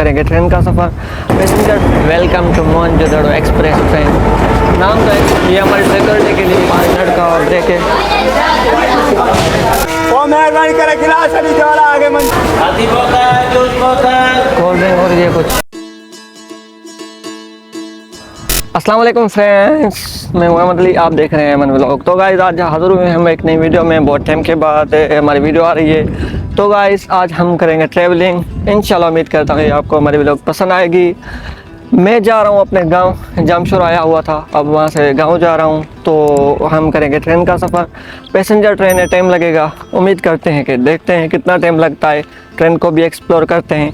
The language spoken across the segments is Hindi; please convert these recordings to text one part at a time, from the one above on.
करेंगे ट्रेन का सफ़र। Passenger welcome to Mohenjodaro express train. नाम तो है, ये हमारे सिक्योरिटी के लिए 5 मिनट का ब्रेक है। वो मेहरबानी करे गिलास अभी वाला आगे मन कोल्ड ड्रिंक और ये कुछ। अस्सलाम वालेकुम फ्रेंड्स, मैं मोहम्मद अली, आप देख रहे हैं अमन व्लॉग। तो गाइस आज हाज़िर हुए हम एक नई वीडियो में। बहुत टाइम के बाद हमारी वीडियो आ रही है। तो गाइस आज हम करेंगे ट्रैवलिंग। इंशाल्लाह उम्मीद करता हूँ आपको हमारी व्लॉग पसंद आएगी। मैं जा रहा हूँ अपने गांव, जामशोर आया हुआ था, अब वहाँ से गांव जा रहा हूँ। तो हम करेंगे ट्रेन का सफ़र। पैसेंजर ट्रेन है, टाइम लगेगा। उम्मीद करते हैं कि देखते हैं कितना टाइम लगता है, ट्रेन को भी एक्सप्लोर करते हैं।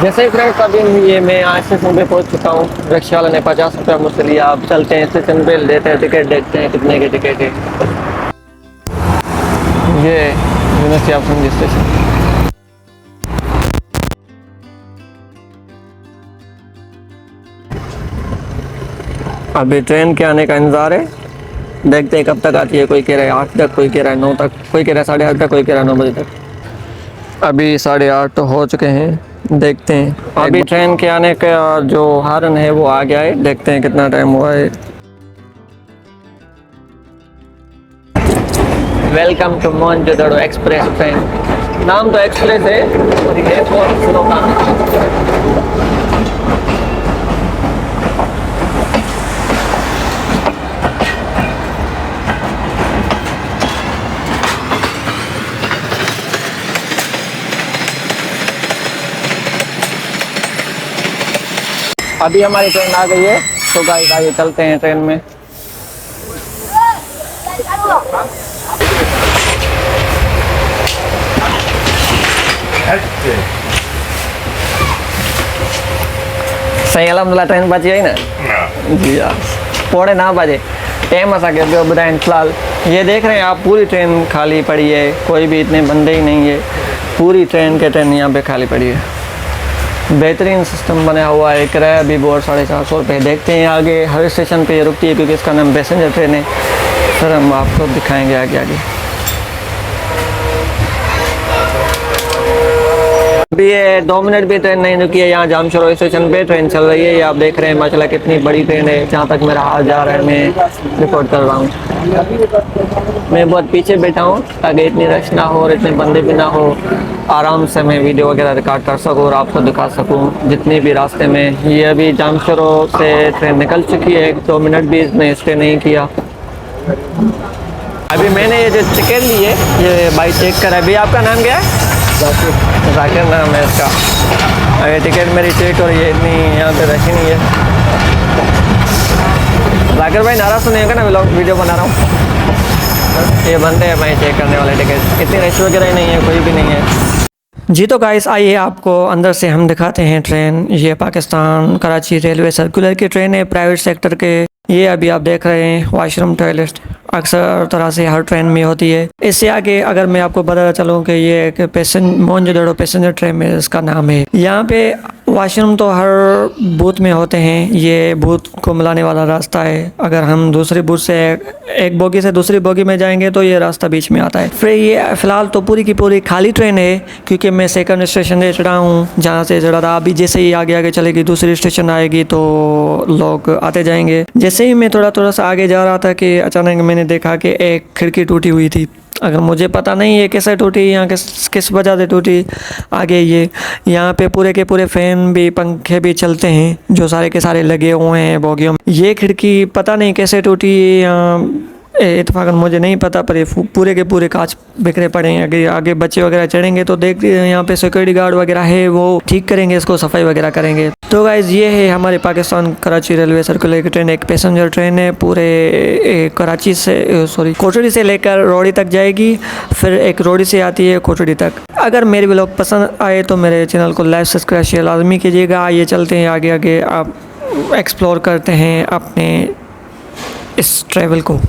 जैसे ही फ्रेंड्स अभी ये मैं आज स्टेशन पे पहुंच चुका हूँ। रिक्शा वाले ने 50 रुपये मुझसे लिया। आप चलते हैं स्टेशन पे, लेते हैं टिकट, देखते हैं कितने की टिकट है। ये यूनिवर्सिटी ऑफ संगीत स्टेशन। अभी ट्रेन के आने का इंतज़ार है, देखते हैं कब तक आती है। कोई कह रहा है 8 तक, कोई कह रहा है 9 तक, कोई कह रहा है 8:30 तक, कोई कह रहा है 9 बजे तक। अभी 8:30 तो हो चुके हैं, देखते हैं। अभी ट्रेन के आने का जो हॉर्न है वो आ गया है, देखते हैं कितना टाइम हुआ है। Welcome to Mohenjodaro express train. नाम तो एक्सप्रेस है और ये बहुत स्लो काम है। अभी हमारी ट्रेन आ गई है, तो गाइस आइए चलते हैं ट्रेन में। सही अलहमदुल्ला ट्रेन बची है ना जी यार, 8:45 बजे टाइम असा के बुधाइन। फिलहाल ये देख रहे हैं आप, पूरी ट्रेन खाली पड़ी है, कोई भी इतने बंदे ही नहीं है। पूरी ट्रेन यहाँ पे खाली पड़ी है। बेहतरीन सिस्टम बना हुआ है। किराया भी बहुत 450 रुपये। देखते हैं आगे हर स्टेशन पे ये रुकती है, क्योंकि इसका नाम पैसेंजर ट्रेन है। फिर हम आपको दिखाएंगे आगे आगे। अभी ये 2 मिनट भी ट्रेन नहीं रुकी है। यहाँ जामशोर स्टेशन पे ट्रेन चल रही है। ये आप देख रहे हैं माशाल्लाह कितनी बड़ी ट्रेन है। जहाँ तक मेरा हाथ जा रहा है मैं रिकॉर्ड कर रहा हूँ। मैं बहुत पीछे बैठा हूँ ताकि इतनी रश ना हो और इतने बंदे भी ना हो। आराम से मैं वीडियो वगैरह रिकॉर्ड कर सकूँ और आपको दिखा सकूँ जितने भी रास्ते में। ये अभी जामशोर से ट्रेन निकल चुकी है। 2 मिनट भी इसने स्टे नहीं किया। अभी मैंने ये जो टिकट ली है, ये भाई चेक करा। अभी आपका नाम क्या है? जाकिर नाम है इसका। ये टिकट मेरी चेक हो रही है, इतनी यहाँ पे रखी नहीं है। जाकिर भाई नाराज़ सुनिएगा ना, व्लॉग वीडियो बना रहा हूँ। ये बंदे हैं भाई चेक करने वाले टिकट। इतनी रश वगैरह ही नहीं है, कोई भी नहीं है जी। तो गाइस आइए आपको अंदर से हम दिखाते हैं ट्रेन। ये पाकिस्तान कराची रेलवे सर्कुलर की ट्रेन है, प्राइवेट सेक्टर के। ये अभी आप देख रहे हैं वॉशरूम टॉयलेट अक्सर तरह से हर ट्रेन में होती है। इससे आगे अगर मैं आपको बताना चलूँ कि ये एक मोहनजोदड़ो पैसेंजर ट्रेन में इसका नाम है। यहाँ पे वॉशरूम तो हर बूथ में होते हैं। ये बूथ को मिलाने वाला रास्ता है। अगर हम दूसरे बूथ से एक बोगी से दूसरी बोगी में जाएंगे तो ये रास्ता बीच में आता है। फिर ये फ़िलहाल तो पूरी की पूरी खाली ट्रेन है, क्योंकि मैं सेकंड स्टेशन से चढ़ा हूँ, जहाँ से चढ़ा था। अभी जैसे ही आगे आगे चलेगी दूसरी स्टेशन आएगी तो लोग आते जाएंगे। जैसे ही मैं थोड़ा सा आगे जा रहा था कि अचानक मैंने देखा कि एक खिड़की टूटी हुई थी। अगर मुझे पता नहीं है कैसे टूटी, यहाँ किस वजह से टूटी। आगे ये यहाँ पे पूरे के पूरे फ़ैन भी पंखे भी चलते हैं जो सारे के सारे लगे हुए हैं बोगियों में। ये खिड़की पता नहीं कैसे टूटी। इत्तेफाकन मुझे नहीं पता, पर ये पूरे के पूरे कांच बिखरे पड़े हैं। आगे आगे बच्चे वगैरह चढ़ेंगे तो देख यहाँ पे सिक्योरिटी गार्ड वगैरह है, वो ठीक करेंगे, इसको सफाई वगैरह करेंगे। तो गाइज़ ये है हमारे पाकिस्तान कराची रेलवे सर्कुलर की ट्रेन, एक पैसेंजर ट्रेन है। पूरे कराची से कोटड़ी से लेकर रोड़ी तक जाएगी, फिर एक रोड़ी से आती है कोटड़ी तक। अगर मेरे व्लॉग पसंद आए तो मेरे चैनल को लाइक सब्सक्राइब शेयर लाजमी कीजिएगा। आइए चलते हैं आगे आगे, आप एक्सप्लोर करते हैं अपने इस ट्रैवल को।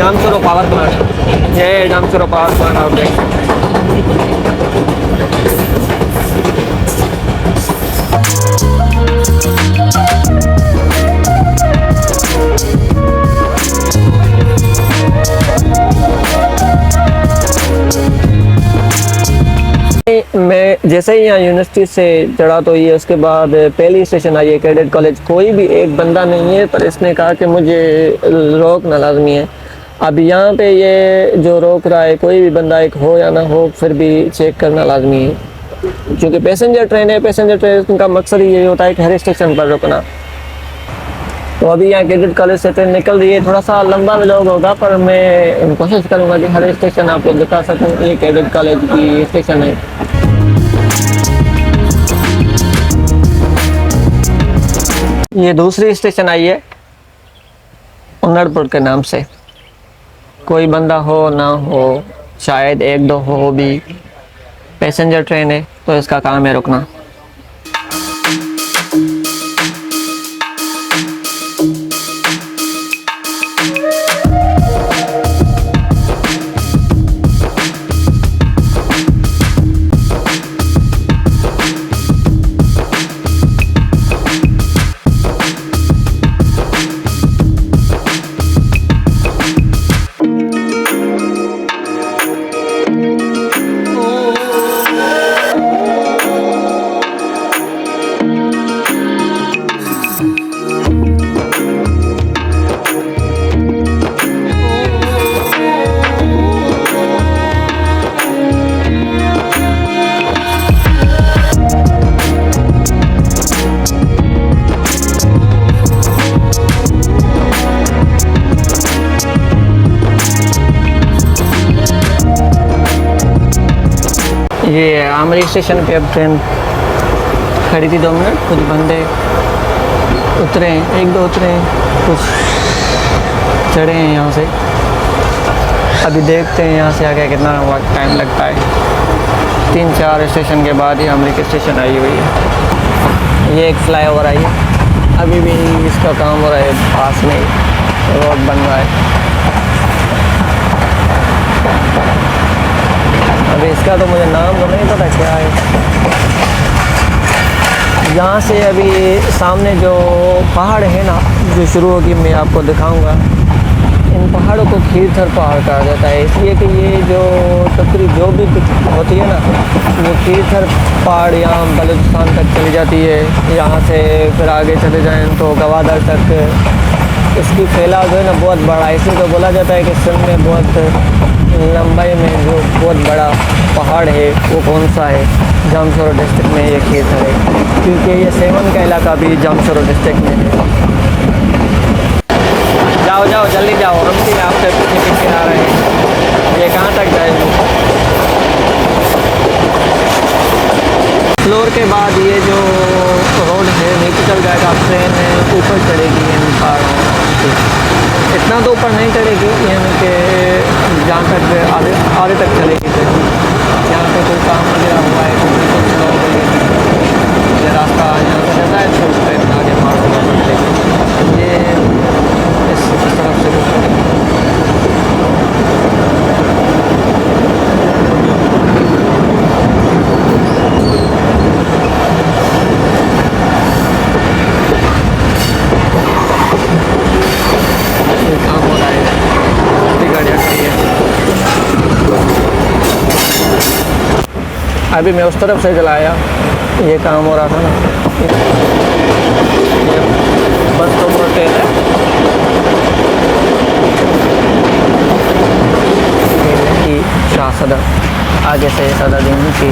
जामचोरो पावर प्लांट, ये जामचोरो पावर प्लांट आप देख सकते हैं। मैं जैसे ही यहाँ यूनिवर्सिटी से चढ़ा तो ये उसके बाद पहली स्टेशन आई है कैडेट कॉलेज। कोई भी एक बंदा नहीं है, पर इसने कहा कि मुझे रोकना लाजमी है। अब यहाँ पे ये जो रोक रहा है, कोई भी बंदा एक हो या ना हो, फिर भी चेक करना लाजमी है, क्योंकि पैसेंजर ट्रेन है। पैसेंजर ट्रेन का मकसद ही ये होता है कि हर स्टेशन पर रुकना। तो अभी यहाँ कैडेट कॉलेज से ट्रेन निकल रही है। थोड़ा सा लंबा व्लॉग होगा, पर मैं कोशिश करूँगा कि हर स्टेशन आपको दिखा सकूँ। ये कैडेट कॉलेज की स्टेशन है। ये दूसरी स्टेशन आई है उन्नड़पुर के नाम से। कोई बंदा हो ना हो, शायद एक दो हो भी, पैसेंजर ट्रेन है तो इसका काम है रुकना। ये आमरी स्टेशन पे अब ट्रेन खड़ी थी 2 मिनट। कुछ बंदे उतरे हैं, एक दो उतरे हैं, कुछ चढ़े हैं यहाँ से। अभी देखते हैं यहाँ से आगे कितना वक्त टाइम लगता है। 3-4 स्टेशन के बाद ही आमरी की स्टेशन आई हुई है। ये एक फ्लाईओवर आई है, अभी भी इसका काम हो रहा है, पास में रोड बन रहा है। अभी इसका तो मुझे नाम तो नहीं पता क्या है। यहाँ से अभी सामने जो पहाड़ है ना, जो शुरू होगी, मैं आपको दिखाऊंगा। इन पहाड़ों को खीरथर पहाड़ कहा जाता है, इसलिए कि ये जो तकरीब जो भी होती है ना, वो खीरथर पहाड़ यहाँ बलूचिस्तान तक चली जाती है। यहाँ से फिर आगे चले जाएँ तो गवादर तक इसकी फैलाव जो है ना बहुत बड़ा है। इसलिए तो बोला जाता है कि सिंध में बहुत लंबाई में जो बहुत बड़ा पहाड़ है वो कौन सा है, जामचोरो डिस्ट्रिक्ट में ये खीरथर है, क्योंकि ये सेवन का इलाका भी जामचोरो डिस्ट्रिक्ट में है। जाओ जाओ जल्दी जाओ, हम भी आपसे पीछे आ रहे हैं। ये कहाँ तक जाएगी? फ्लोर के बाद ये जो रोड है नीचे चल जाएगा, ट्रेन ऊपर चढ़ेगी इन पहाड़ों से। इतना तो ऊपर नहीं चढ़ेगी, यानी कि जहाँ तक आधे तक चलेगी ट्रेन। यहाँ पे कोई काम वगैरह हुआ है, कुछ लोग ये रास्ता यहाँ से जाता है, तो ट्रेन आगे पहाड़ों पर चलेगी। ये इस तरफ से अभी मैं उस तरफ से चलाया, ये काम हो रहा था ना, ये बस तो बहुत तेज है। ये शाह सदर, आगे से सदरुद्दीन की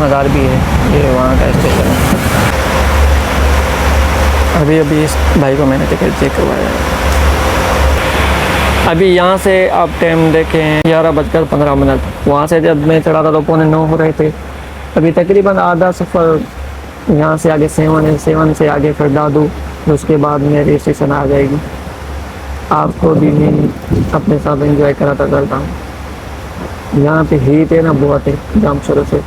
मज़ार भी है, ये वहाँ का स्टेशन है। अभी इस भाई को मैंने टिकट चेक करवाया। अभी यहाँ से आप टाइम देखें 11:15। वहाँ से जब मैं चढ़ा था तो 8:45 हो रहे थे। अभी तकरीबन आधा सफ़र यहाँ से आगे 7 है, 7 से आगे फिर दादू, उसके बाद मेरी स्टेशन आ जाएगी। आपको भी मैं अपने साथ एंजॉय कराता चलता हूँ। यहाँ पे हीट है ना बहुत है, जामशोरों से,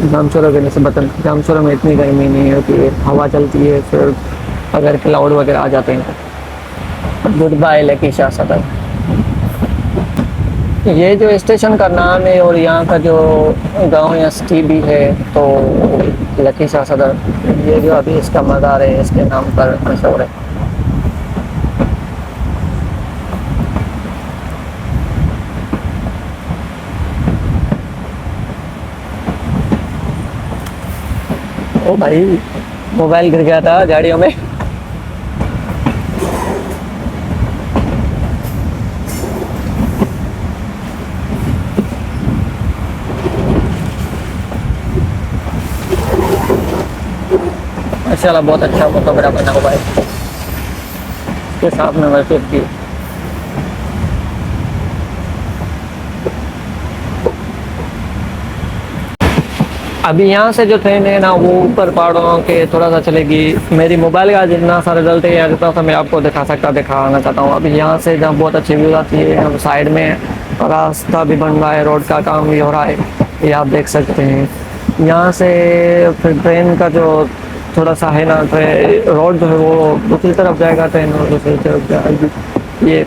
जामशोरों के निस्बतन जामशोरों में इतनी गर्मी नहीं होती है, हवा चलती है। फिर अगर क्लाउड वगैरह आ जाते हैं तो गुड बाय लकी शाह सदर। ये जो स्टेशन का नाम है और यहाँ का जो गांव या सिटी भी है तो लकी शाह सदर, ये जो अभी इसका मज़ार है इसके नाम पर मशहूर है। ओ भाई, मोबाइल गिर गया था गाड़ियों में। माशाल्लाह बहुत अच्छा मुकबरा बना हुआ है, इसके साथ में मस्जिद की। अभी यहाँ से जो ट्रेन है ना वो ऊपर पहाड़ों के थोड़ा सा चलेगी। मेरी मोबाइल का जितना सा रिजल्ट है जितना सा मैं आपको दिखाना चाहता हूँ। अभी यहाँ से जहाँ बहुत अच्छी व्यू आती है, अब साइड में रास्ता भी बन रहा है, रोड का काम भी हो रहा है, ये आप देख सकते हैं। यहाँ से फिर ट्रेन का जो थोड़ा सा है ना, रोड जो है वो दूसरी तरफ जाएगा ट्रेन और दूसरी तरफ जाएगी। ये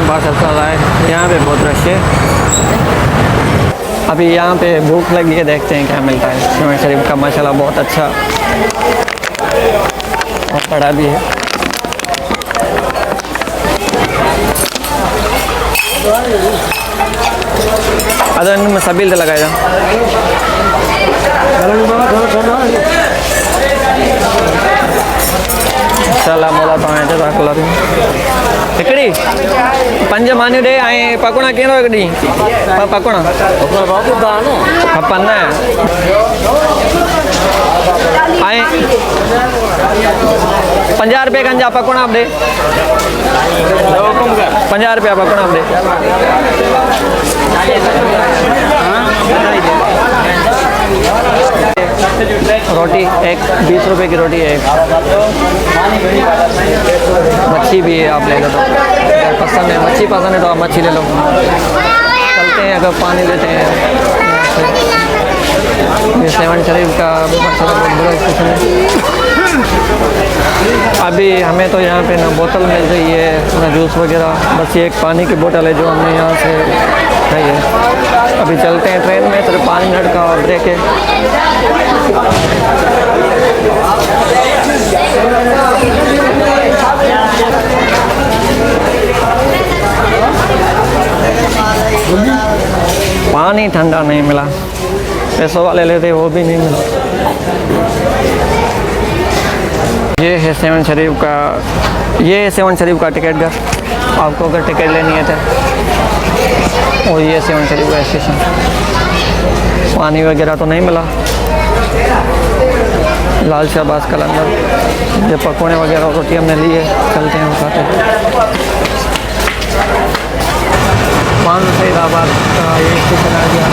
बाहर से चल रहा है। यहाँ पे बहुत रश है। अभी यहाँ पे भूख लगी है, देखते हैं क्या मिलता है। शेवन शरीफ का माशाल्लाह बहुत अच्छा और बड़ा भी है। अदर में सबिल लगाया इंशाल्लाह मोला तो आए जज़ाकल्लाह हिकिड़ी पंज मानियूं ॾे ऐं पकोड़ा कहिड़ो हिकिड़ी पकोड़ा खपनि न ऐं 50 रुपए खनि जा पकोड़ा बि ॾे 50 रुपया पकोड़ा बि ॾे। रोटी एक 20 रुपए की रोटी है एक। मच्छी भी है, आप ले लो तो अगर पसंद है, मच्छी पसंद है तो आप मच्छी ले लो। चलते हैं, अगर पानी लेते हैं। ये शेवन शरीफ का बहुत बड़ा स्टेशन है। अभी हमें तो यहाँ पे ना बोतल मिल रही है ना जूस वगैरह, बस ये एक पानी की बोतल है जो हमने यहाँ से खाई है। अभी चलते हैं ट्रेन में, सिर्फ 5 मिनट का ब्रेक है। पानी ठंडा नहीं मिला, पैसों वाले लेते वो भी नहीं मिला। ये है शेवन शरीफ का, ये है शेवन शरीफ का टिकट घर। आपको अगर टिकट लेनी है तो, और ये शेवन शरीफ का स्टेशन। पानी वगैरह तो नहीं मिला। लाल शाहबाज कलंदर, ये पकौड़े वगैरह रोटी हमने ली है, चलते हैं खाते हैं। मान सईदाबाद का ये स्टेशन आ गया।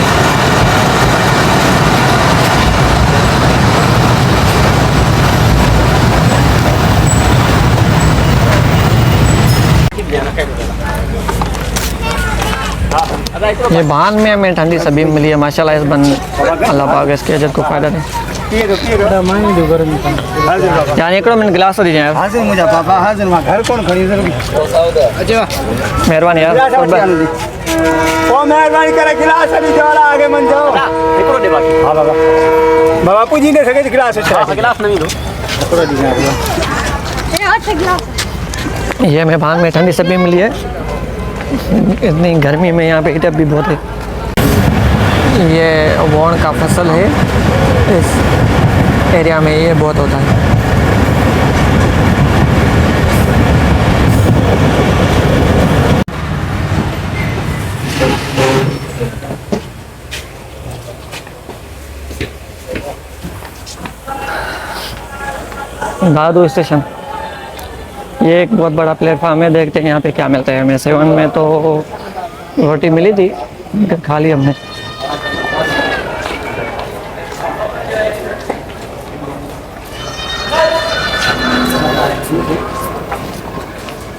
ये बान में हमें ठंडी सब्जी मिली है माशाल्लाह। इस बन अल्लाह पाक इसके अजर को फ़ायदा दे। यानी एकड़ो मिनट गिलास तो दीजिए। हाजिर मुझे पापा हाजिर मां घर कौन खरीद अच्छा मेहरबानी यार। ओ मेहरबानी करे गिलास अभी वाला आगे मन जाओ एकड़ो दे बाकी। हां बाबा बापू जी ने सके गिलास अच्छा गिलास नहीं दो एकड़ो दी आप ये अच्छा गिलास। ये हमें बान में ठंडी सब्जी मिली है। इतनी गर्मी में यहाँ पे हीटर भी बहुत है। ये वोण का फसल है, इस एरिया में ये बहुत होता है। दादू स्टेशन, ये एक बहुत बड़ा प्लेटफार्म है। देखते हैं यहाँ पे क्या मिलता है हमें। 7 में तो रोटी मिली थी, खा ली हमने।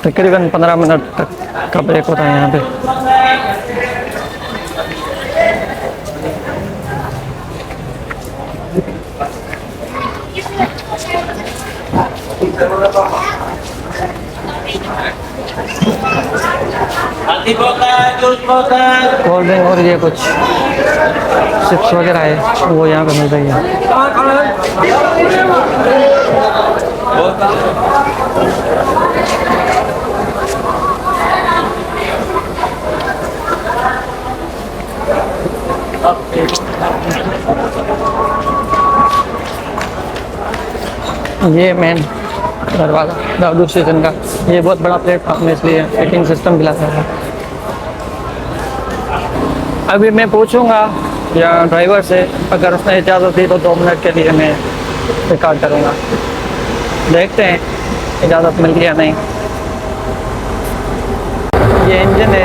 तकरीबन 15 मिनट तक का ब्रेक होता है यहाँ पे। कोल्ड ड्रिंक और ये कुछ चिप्स वगैरह है वो यहाँ पे मिल रही है। ये मेन दरवाज़ा दादू स्टेशन का, ये बहुत बड़ा प्लेटफॉर्म है इसलिए वेटिंग सिस्टम भी लगा है। अभी मैं पूछूंगा या ड्राइवर से, अगर उसने इजाज़त दी तो 2 मिनट के लिए मैं रिकॉर्ड करूंगा। देखते हैं इजाज़त मिल गई या नहीं। ये इंजन है,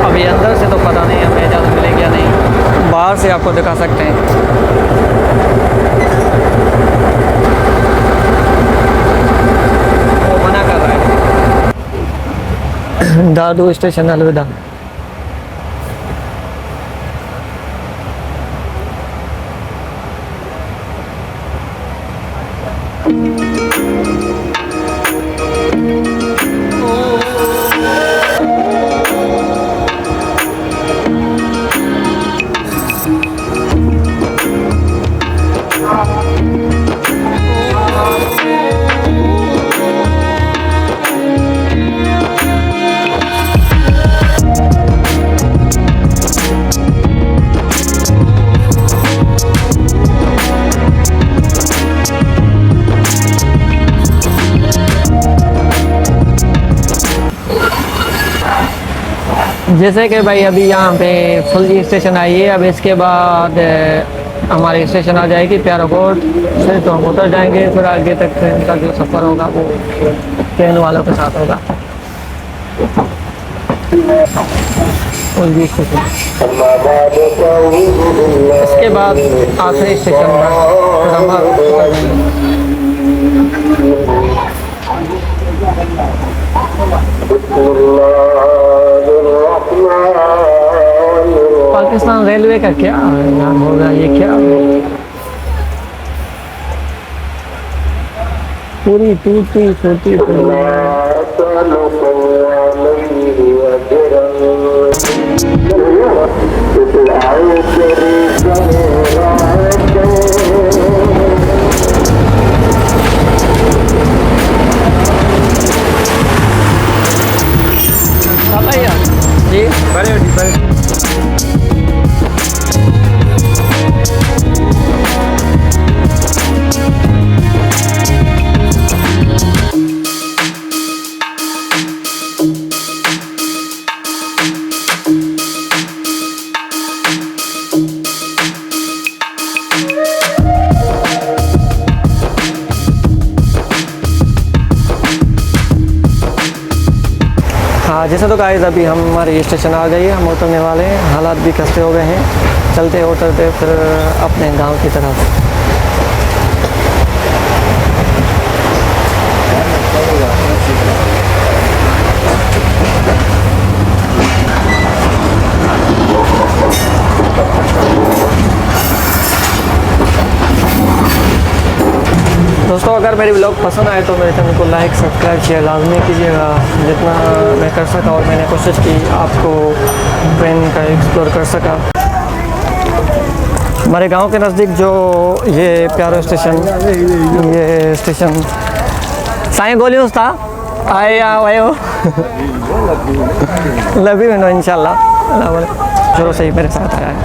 अभी अंदर से तो पता नहीं हमें इजाज़त मिलेगी या नहीं, बाहर से आपको दिखा सकते हैं। वो मना कर रहा है। दादू स्टेशन अलविदा। जैसे कि भाई अभी यहाँ पे फुल्ली स्टेशन आई है, अब इसके बाद हमारी स्टेशन आ जाएगी प्याराकोट से, तो हम उतर जाएंगे। फिर आगे तक ट्रेन का जो सफ़र होगा वो ट्रेन वालों के साथ होगा। फुल्ली स्टेशन, इसके बाद आखिरी स्टेशन पर फिर हम उतर जाएंगे। पाकिस्तान रेलवे का क्या नाम होगा, ये क्या पूरी टूटी फूटी जी बड़े हाँ, जैसे तो गाइस अभी हम हमारी स्टेशन आ गई है, हम उतरने वाले हैं। हालात भी खस्ते हो गए हैं, चलते उतरते फिर अपने गांव की तरफ। दोस्तों, अगर मेरी ब्लॉग पसंद आए तो मेरे चैनल को लाइक सब्सक्राइब शेयर लाजमी कीजिएगा। जितना मैं कर सका और मैंने कोशिश की आपको ट्रेन का एक्सप्लोर कर सका। हमारे गांव के नज़दीक जो ये प्यारो स्टेशन, ये स्टेशन साईं गोलियों था आए आयो लभी में इंशाल्लाह शुरू से ही मेरे साथ आया है।